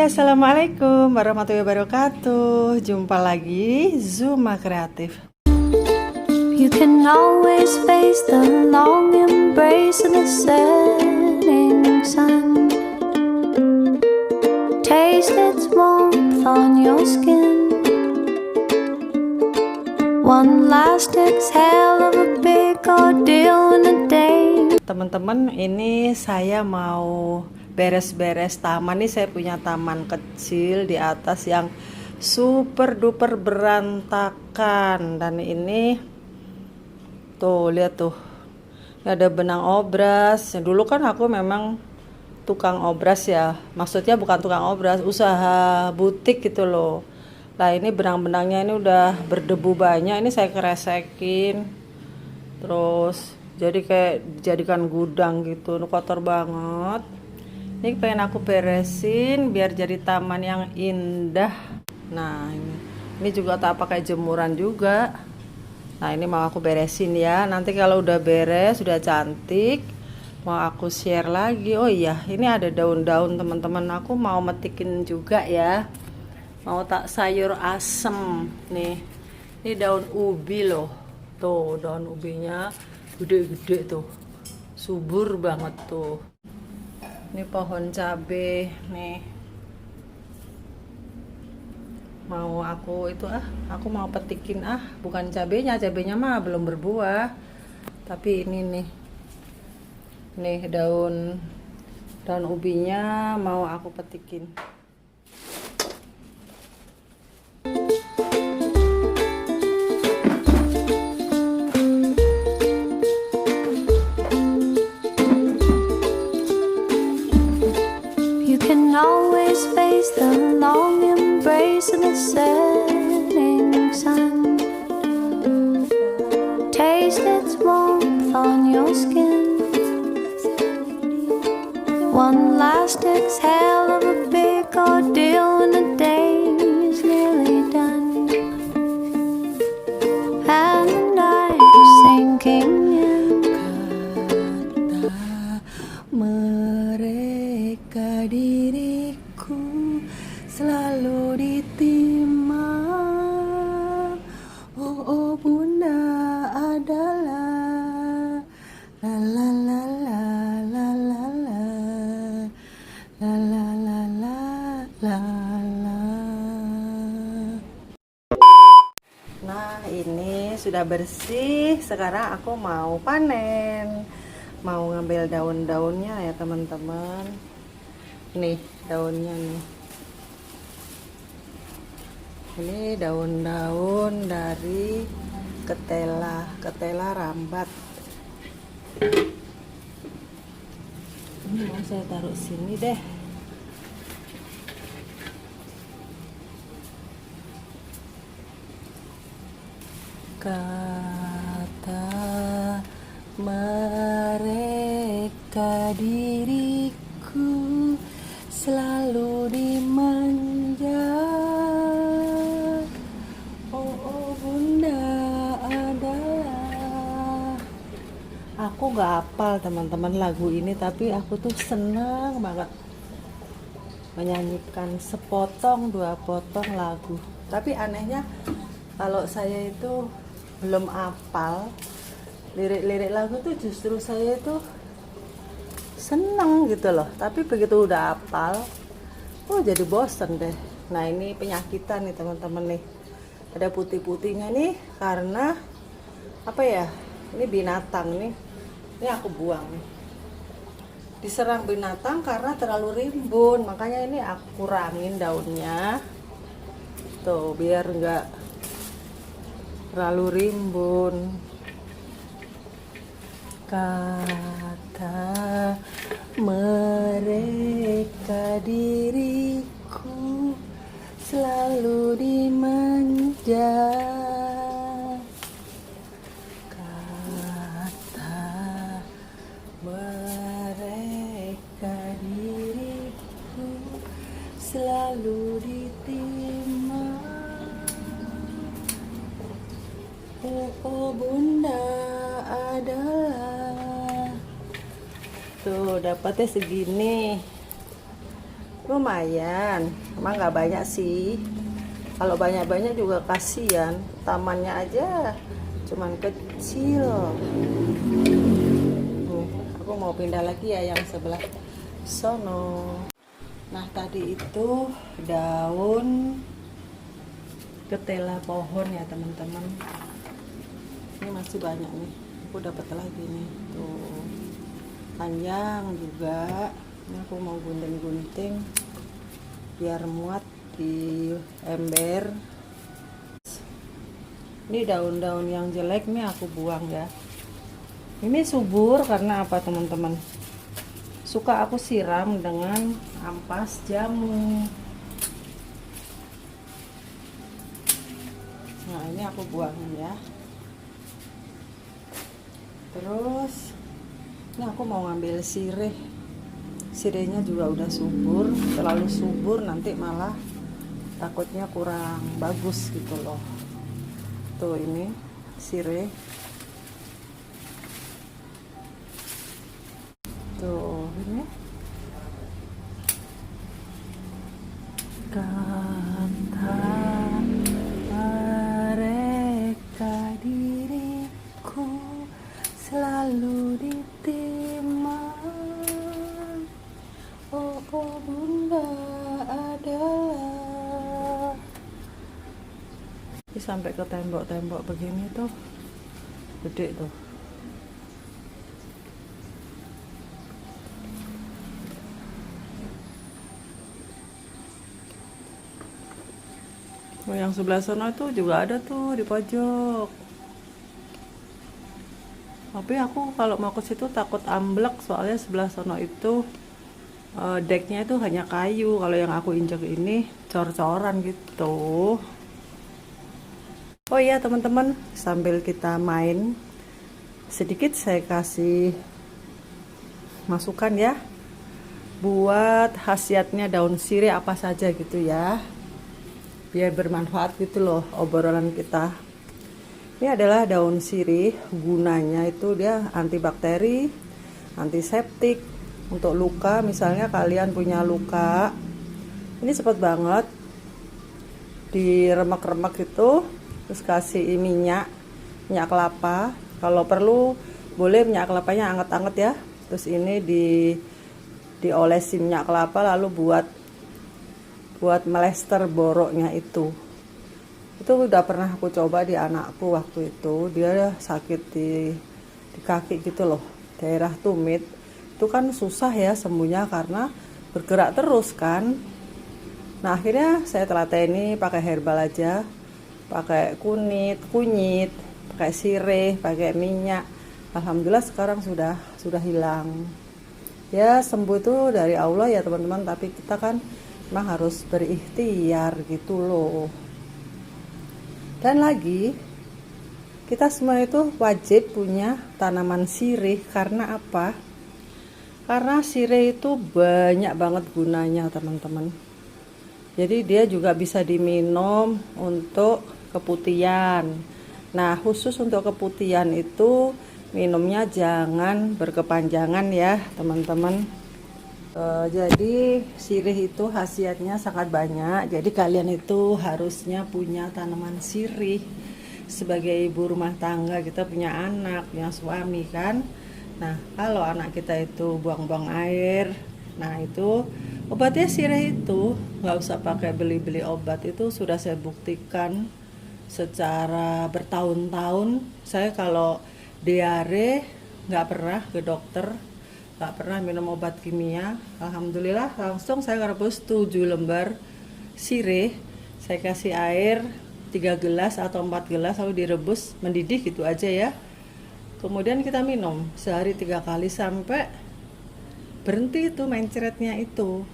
Assalamualaikum warahmatullahi wabarakatuh. Jumpa lagi Zuma Kreatif. You can always face the long embrace of the setting sun. Taste its warmth on your skin. One last exhale of a big ordeal in a day. Teman-teman, ini saya mau beres-beres taman nih. Saya punya taman kecil di atas yang super duper berantakan, dan ini tuh lihat tuh, ada benang obras. Dulu kan aku memang tukang obras ya, maksudnya bukan tukang obras, usaha butik gitu loh. Nah ini benang-benangnya ini udah berdebu banyak, ini saya keresekin terus jadi kayak dijadikan gudang gitu, kotor banget. Ini pengen aku beresin biar jadi taman yang indah. Nah ini juga tak pakai jemuran juga. Nah ini mau aku beresin ya. Nanti kalau udah beres, udah cantik, mau aku share lagi. Oh iya, ini ada daun-daun teman-teman. Aku mau metikin juga ya. Mau tak sayur asem nih. Ini daun ubi loh. Tuh daun ubinya gede-gede tuh. Subur banget tuh. Ini pohon cabe nih. Mau aku itu aku mau petikin bukan cabenya mah belum berbuah. Tapi ini nih daun ubinya mau aku petikin. Always face the long embrace of the setting sun. Taste its warmth on your skin. One last exhale of a big ordeal and the day is nearly done. And the night is sinking in. Mereka diriku selalu ditimang. Oh bunda adalah la la la la la la la la la la la la. Nah ini sudah bersih. Sekarang aku mau panen. Mau ngambil daun-daunnya ya teman-teman. Nih daunnya nih. Ini daun-daun dari ketela rambat. Ini mau saya taruh sini deh. Kata mereka diriku selalu dimanja. Oh bunda adalah. Aku gak hafal teman-teman lagu ini, tapi aku tuh senang banget menyanyikan sepotong dua potong lagu. Tapi anehnya kalau saya itu belum hafal lirik-lirik lagu tuh, justru saya itu seneng gitu loh. Tapi begitu udah hafal, jadi bosen deh. Nah ini penyakitan nih teman-teman nih. Ada putih-putihnya nih karena apa ya? Ini binatang nih. Ini aku buang nih. Diserang binatang karena terlalu rimbun. Makanya ini aku kurangin daunnya. Tuh biar enggak terlalu rimbun. Kata mereka diriku selalu dimanja. Kata mereka diriku selalu ditimang. Oh bunda adalah. Tuh dapatnya segini. Lumayan, emang nggak banyak sih. Kalau banyak-banyak juga kasihan. Tamannya aja cuman kecil. Aku mau pindah lagi ya yang sebelah sono. Nah tadi itu daun ketela pohon ya teman-teman. Ini masih banyak nih. Aku dapat lagi nih. Tuh. Panjang juga. Ini aku mau gunting-gunting biar muat di ember. Ini daun-daun yang jelek nih aku buang ya. Ini subur karena apa teman-teman? Suka aku siram dengan ampas jamu. Nah ini aku buang ya. Terus ini aku mau ngambil sirih. Sirihnya juga udah subur. Terlalu subur nanti malah takutnya kurang bagus gitu loh. Tuh ini sirih. Tuh ini kata mereka diriku selalu ditimang. Oh, oh bunda adalah. Ini sampai ke tembok-tembok begini tuh gede tuh. Oh, yang sebelah sana itu juga ada tuh di pojok. Tapi aku kalau mau ke situ takut amblek soalnya sebelah sana itu decknya itu hanya kayu. Kalau yang aku injek ini cor-coran gitu. Oh iya teman-teman, sambil kita main sedikit saya kasih masukan ya. Buat khasiatnya daun sirih apa saja gitu ya. Biar bermanfaat gitu loh obrolan kita. Ini adalah daun sirih, gunanya itu dia antibakteri, antiseptik, untuk luka. Misalnya kalian punya luka, ini cepat banget diremak-remak itu, terus kasih minyak kelapa. Kalau perlu boleh minyak kelapanya anget-anget ya. Terus ini diolesi minyak kelapa lalu buat melester boroknya itu udah pernah aku coba di anakku waktu itu. Dia sakit di kaki gitu loh, daerah tumit. Itu kan susah ya sembuhnya karena bergerak terus kan. Nah akhirnya saya telateni pakai herbal aja, pakai kunyit, pakai sirih, pakai minyak. Alhamdulillah sekarang sudah hilang ya. Sembuh itu dari Allah ya teman-teman, tapi kita kan memang harus berikhtiar gitu loh. Dan lagi kita semua itu wajib punya tanaman sirih. Karena apa? Karena sirih itu banyak banget gunanya teman-teman. Jadi dia juga bisa diminum untuk keputihan. Nah khusus untuk keputihan itu minumnya jangan berkepanjangan ya teman-teman. Jadi sirih itu khasiatnya sangat banyak. Jadi kalian itu harusnya punya tanaman sirih. Sebagai ibu rumah tangga, kita punya anak, punya suami kan. Nah kalau anak kita itu buang-buang air, nah itu obatnya sirih itu. Nggak usah pakai beli-beli obat, itu sudah saya buktikan secara bertahun-tahun. Saya kalau diare nggak pernah ke dokter, nggak pernah minum obat kimia. Alhamdulillah langsung saya rebus 7 lembar sirih, saya kasih air 3 gelas atau 4 gelas lalu direbus mendidih gitu aja ya. Kemudian kita minum sehari 3 kali sampai berhenti itu mencretnya itu.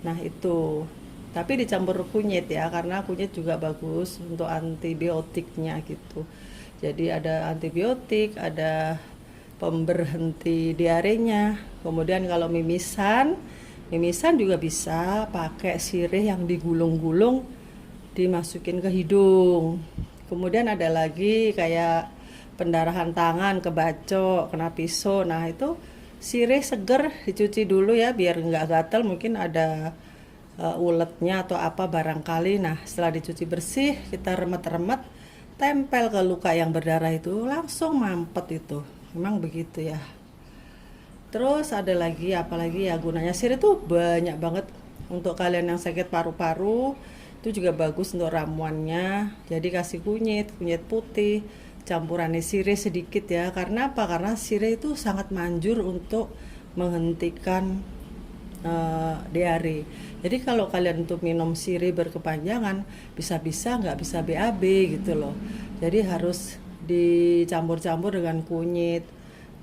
Nah itu tapi dicampur kunyit ya, karena kunyit juga bagus untuk antibiotiknya gitu. Jadi ada antibiotik, ada pemberhenti diarenya. Kemudian kalau mimisan juga bisa pakai sirih yang digulung-gulung dimasukin ke hidung. Kemudian ada lagi kayak pendarahan tangan, kebacok, kena pisau. Nah itu Sirih seger dicuci dulu ya biar nggak gatel, mungkin ada uletnya atau apa barangkali. Nah, setelah dicuci bersih, kita remet-remet, tempel ke luka yang berdarah itu, langsung mampet itu. Memang begitu ya. Terus ada lagi, apalagi ya gunanya sirih itu banyak banget. Untuk kalian yang sakit paru-paru, itu juga bagus untuk ramuannya. Jadi kasih kunyit putih, campuran sirih sedikit ya. Karena apa? Karena sirih itu sangat manjur untuk menghentikan diare. Jadi kalau kalian untuk minum sirih berkepanjangan, bisa-bisa nggak bisa BAB gitu loh. Jadi harus dicampur-campur dengan kunyit,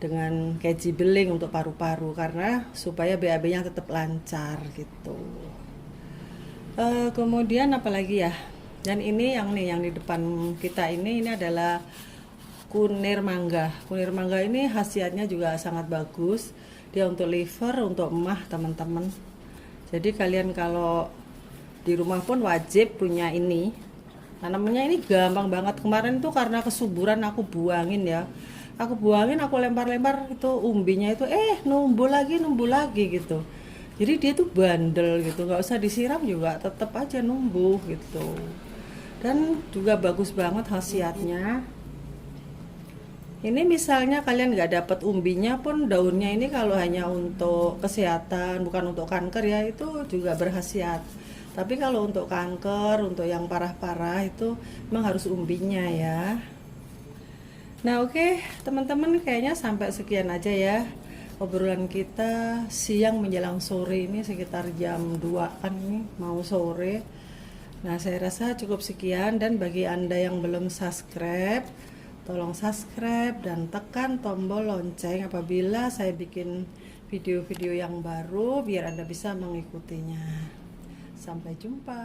dengan keji beling untuk paru-paru, karena supaya BAB-nya tetap lancar gitu. Kemudian apalagi ya, dan ini yang di depan kita ini adalah kunir mangga. Kunir mangga ini khasiatnya juga sangat bagus, dia untuk liver, untuk emah teman-teman. Jadi kalian kalau di rumah pun wajib punya ini. Tanamnya ini gampang banget. Kemarin tuh karena kesuburan aku buangin ya, aku lempar-lempar itu umbinya itu numbuh lagi gitu. Jadi dia tuh bandel gitu, nggak usah disiram juga tetap aja numbuh gitu. Dan juga bagus banget khasiatnya. Ini misalnya kalian nggak dapat umbinya pun, daunnya ini kalau hanya untuk kesehatan bukan untuk kanker ya, itu juga berkhasiat. Tapi kalau untuk kanker, untuk yang parah-parah itu memang harus umbinya ya. Nah oke, teman-teman, kayaknya sampai sekian aja ya obrolan kita siang menjelang sore ini, sekitar jam 2 kan ini mau sore. Nah saya rasa cukup sekian, dan bagi Anda yang belum subscribe, tolong subscribe dan tekan tombol lonceng apabila saya bikin video-video yang baru biar Anda bisa mengikutinya. Sampai jumpa.